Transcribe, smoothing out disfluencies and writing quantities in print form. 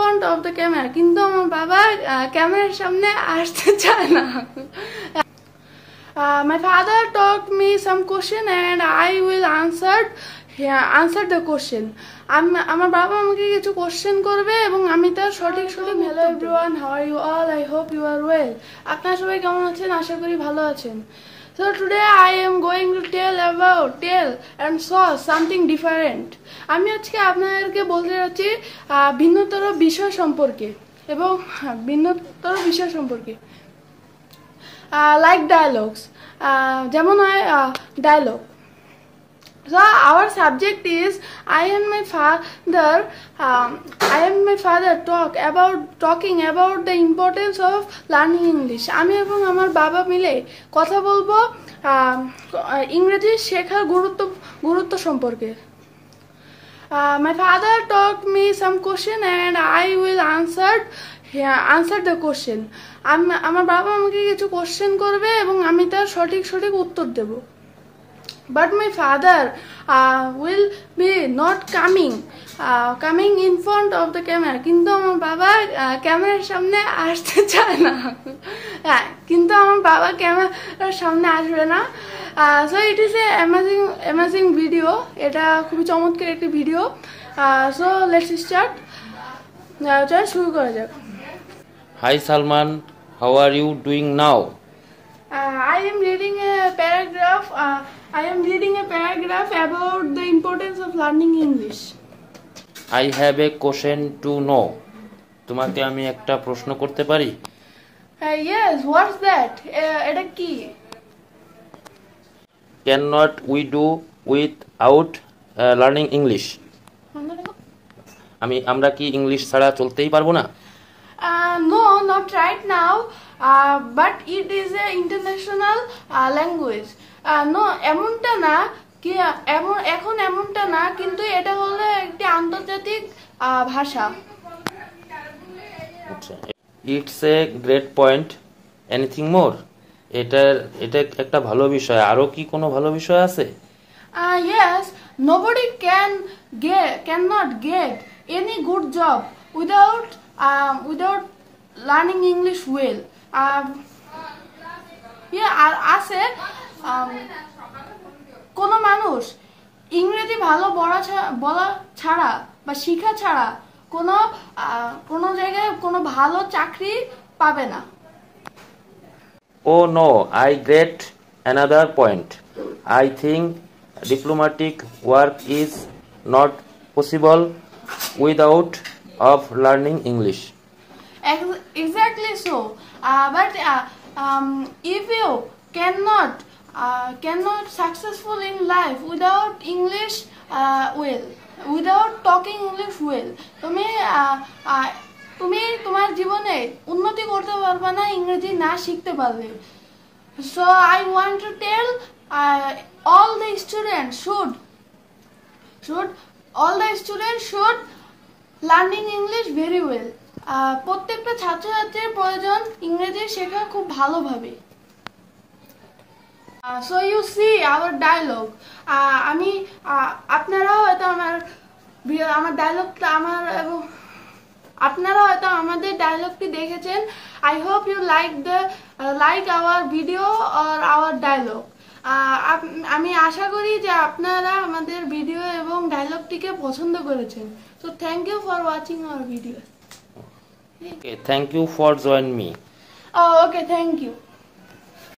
front of the camera, কিন্তু আমার বাবা ক্যামেরার সামনে আসতে চায় না। My father taught me some question and I will answer the question. আমার বাবা আমাকে কিছু কোশ্চেন করবে এবং আমি তার সঠিক Hello everyone, how are you all? I hope you are well. আপনারা সবাই কেমন আছেন? আশা করি ভালো আছেন। So today I am going to tell and saw something different. আমি আজকে আপনাদেরকে বলতে যাচ্ছি ভিন্নতর বিষয় সম্পর্কে এবং ভিন্নতর বিষয় সম্পর্কে like dialogues, যেমন হয় dialogue. So our subject is I and my father talking about the importance of learning English. আমি এবং আমার বাবা মিলে কথা বলবো ইংরেজি শেখার গুরুত্ব সম্পর্কে। My father taught me some question and I will answer the question. আমার বাবা আমাকে কিছু কোশ্চেন করবে এবং আমি তার সঠিক উত্তর দেব। But my father will be not coming in front of the camera, কিন্তু আমার বাবা ক্যামেরার সামনে আসতে চায় না। কিন্তু আমার বাবা ক্যামেরার সামনে আসবে না। So it is a amazing video. এটা খুবই চমৎকার একটি ভিডিও। So let's start. চল শুরু করা যাক। Hi Salman, how are you doing now? I am reading a paragraph about the importance of learning English. I have a question to know. তোমাকে আমি একটা প্রশ্ন করতে পারি? Yes, what's that? এটা কি? Cannot we do without learning English? আমরা কি ইংলিশ ছাড়া চলতেই পারবো না? No, not right now, but it is an international language. No, এমনটা না কি এখন এমনটা না, কিন্তু এটা হলো একটি আন্তর্জাতিক ভাষা। It's a great point. Anything more? এটা একটা ভালো বিষয়। আরো কি কোনো ভালো বিষয় আছে? Yes, nobody cannot get any good job without learning English well. আর আছে কোনো মানুষ ইংরেজি ভালো বলা ছাড়া বা শিখা ছাড়া কোনো জায়গায় কোনো ভালো চাকরি পাবে না। Oh no, I get another point. I think diplomatic work is not possible without of learning English. Exactly so. But if you cannot successful in life without English without talking English well, তুমি তোমার জীবনে উন্নতি করতে পারবে না ইংরেজি না শিখতে পারলে। So I want to tell all the students should learning English very well. প্রত্যেকটা ছাত্রছাত্রীর প্রয়োজন ইংরেজি শেখা খুব ভালোভাবে। So you see our dialogue. আপনারা হয়তো আমাদের ডায়লগটি দেখেছেন। I hope you like our video or our dialogue. আমি আশা করি যে আপনারা আমাদের ভিডিও এবং ডায়লগটিকে পছন্দ করেছেন। So thank you for watching our video. Okay, thank you for joining me. Oh, okay, thank you.